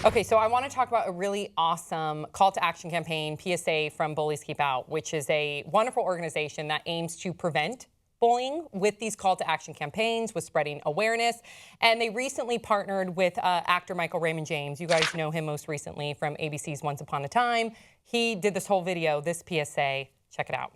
Okay, so I want to talk about a really awesome call to action campaign, PSA from Bullies Keep Out, which is a wonderful organization that aims to prevent bullying with these call to action campaigns, with spreading awareness. And they recently partnered with actor Michael Raymond James. You guys know him most recently from ABC's Once Upon a Time. He did this whole video, this PSA. Check it out.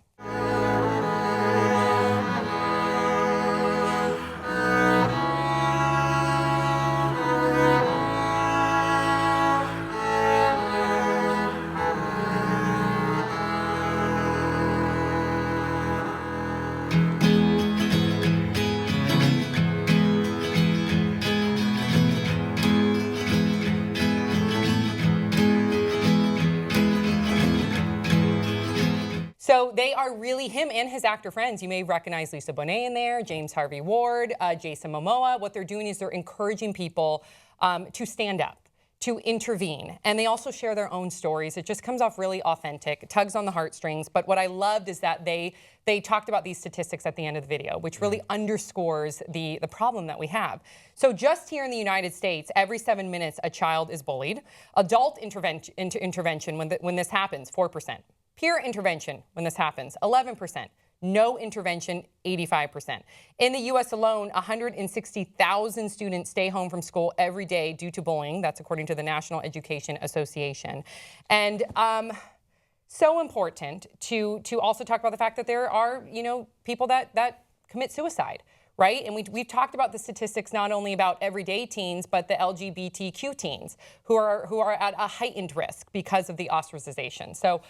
So they are really, him and his actor friends, you may recognize Lisa Bonet in there, James Harvey Ward, Jason Momoa. What they're doing is they're encouraging people to stand up, to intervene. And they also share their own stories. It just comes off really authentic. It tugs on the heartstrings. But what I loved is that they talked about these statistics at the end of the video, which really underscores the problem that we have. So just here in the United States, every 7 minutes, a child is bullied. Adult intervention when this happens, 4%. Peer intervention, when this happens, 11%. No intervention, 85%. In the U.S. alone, 160,000 students stay home from school every day due to bullying. That's according to the National Education Association. And so important to also talk about the fact that there are, people that commit suicide, right? And we've talked about the statistics not only about everyday teens, but the LGBTQ teens who are at a heightened risk because of the ostracization. So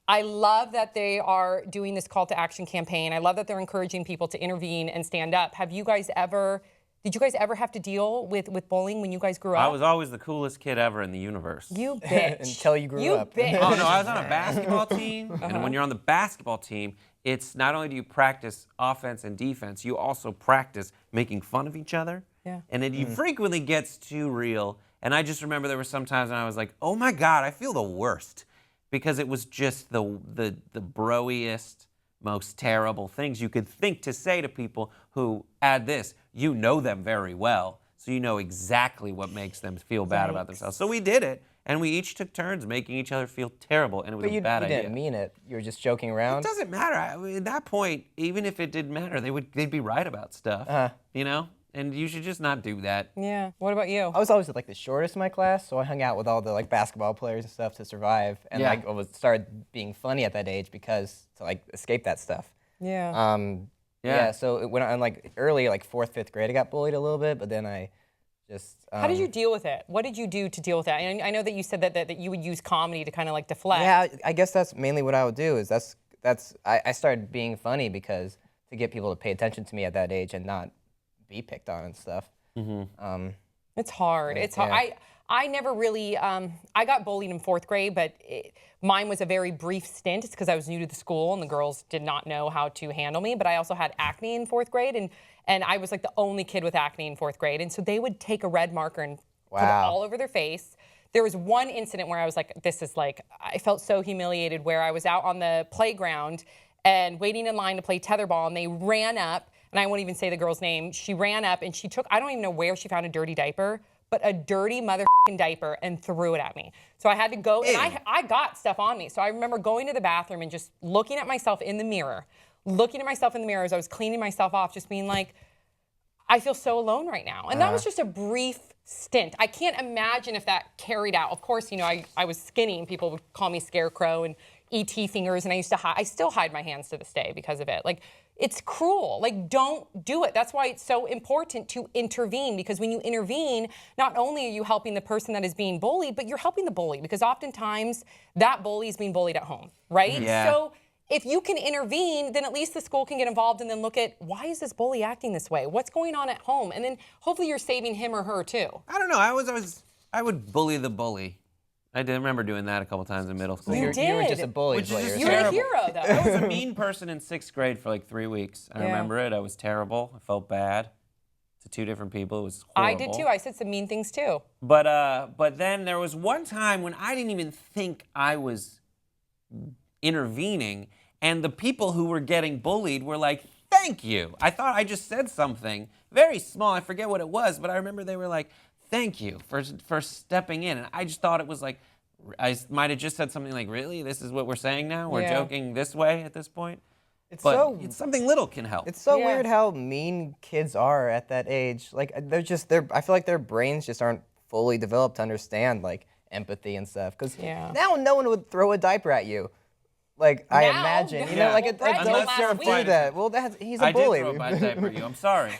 I love that they are doing this call to action campaign. I love that they're encouraging people to intervene and stand up. Did you guys ever have to deal with bullying when you guys grew up? I was always the coolest kid ever in the universe. You bitch. Until you grew up. Bitch. Oh no, I was on a basketball team, and when you're on the basketball team, it's not only do you practice offense and defense, you also practice making fun of each other. Yeah. And it frequently gets too real. And I just remember there were some times when I was like, oh my God, I feel the worst. Because it was just the broiest, most terrible things you could think to say to people who, add this, you know them very well, so you know exactly what makes them feel bad about themselves. So we did it, and we each took turns making each other feel terrible, and it was a bad idea. But you didn't mean it. You were just joking around. It doesn't matter. At that point, even if it didn't matter, they'd be right about stuff, And you should just not do that. Yeah. What about you? I was always the shortest in my class, so I hung out with all the basketball players and stuff to survive, and I started being funny at that age because to escape that stuff. Yeah. Yeah. So when I'm early, 4th, 5th grade, I got bullied a little bit, but then I just. How did you deal with it? What did you do to deal with that? And I know that you said that you would use comedy to kind of deflect. Yeah, I guess that's mainly what I would do. I started being funny because to get people to pay attention to me at that age and not be picked on and stuff. It's hard. It's hard. Yeah. I never really, I got bullied in 4th grade, but mine was a very brief stint. It's because I was new to the school and the girls did not know how to handle me. But I also had acne in 4th grade, and I was the only kid with acne in 4th grade. And so they would take a red marker and put it all over their face. There was one incident where I was I felt so humiliated, where I was out on the playground and waiting in line to play tetherball, and they ran up, and I won't even say the girl's name. She ran up and she took, I don't even know where she found a dirty diaper, but a dirty motherfucking diaper, and threw it at me. So I had to go, and I got stuff on me. So I remember going to the bathroom and just looking at myself in the mirror, as I was cleaning myself off, just being like, I feel so alone right now. And that was just a brief stint. I can't imagine if that carried out. Of course, I was skinny and people would call me Scarecrow and ET fingers, and I still hide my hands to this day because of it. It's cruel. Don't do it. That's why it's so important to intervene, because when you intervene, not only are you helping the person that is being bullied, but you're helping the bully, because oftentimes that bully is being bullied at home, right? Yeah. So if you can intervene, then at least the school can get involved and then look at, why is this bully acting this way? What's going on at home? And then hopefully you're saving him or her too. I don't know. I would bully the bully. I did remember doing that a couple times in middle school. You did. You were just a bully. Which is just You were a hero, though. I was a mean person in 6th grade for 3 weeks. I remember it. I was terrible. I felt bad to 2 different people. It was horrible. I did too. I said some mean things too. But then there was one time when I didn't even think I was intervening, and the people who were getting bullied were like, "Thank you." I thought I just said something very small. I forget what it was, but I remember they were like, thank you for stepping in. And I just thought it was like, I might have just said something like, really? This is what we're saying now? We're joking this way at this point? But it's something little can help. It's so weird how mean kids are at that age. Like I feel like their brains just aren't fully developed to understand like empathy and stuff. Because now no one would throw a diaper at you. Like I imagine, you know, like adults don't do that. Well, he's a bully. I did throw my diaper at you. I'm sorry.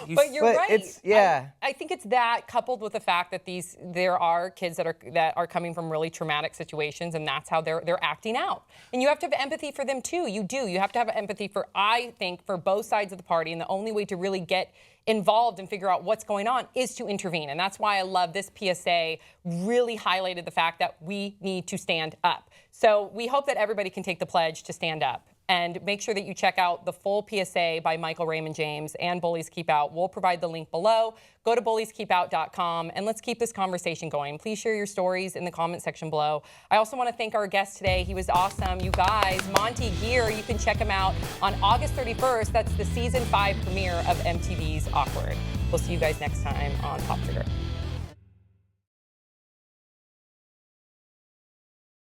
But you're right. It's I think it's that coupled with the fact that there are kids that are coming from really traumatic situations, and that's how they're acting out. And you have to have empathy for them too. You do. You have to have empathy for, I think, for both sides of the party. And the only way to really get involved and figure out what's going on is to intervene. And that's why I love this PSA really highlighted the fact that we need to stand up. So we hope that everybody can take the pledge to stand up. And make sure that you check out the full PSA by Michael Raymond James and Bullies Keep Out. We'll provide the link below. Go to bullieskeepout.com and let's keep this conversation going. Please share your stories in the comment section below. I also want to thank our guest today. He was awesome. You guys, Monty Gear, you can check him out on August 31st. That's the season 5 premiere of MTV's Awkward. We'll see you guys next time on Pop Trigger.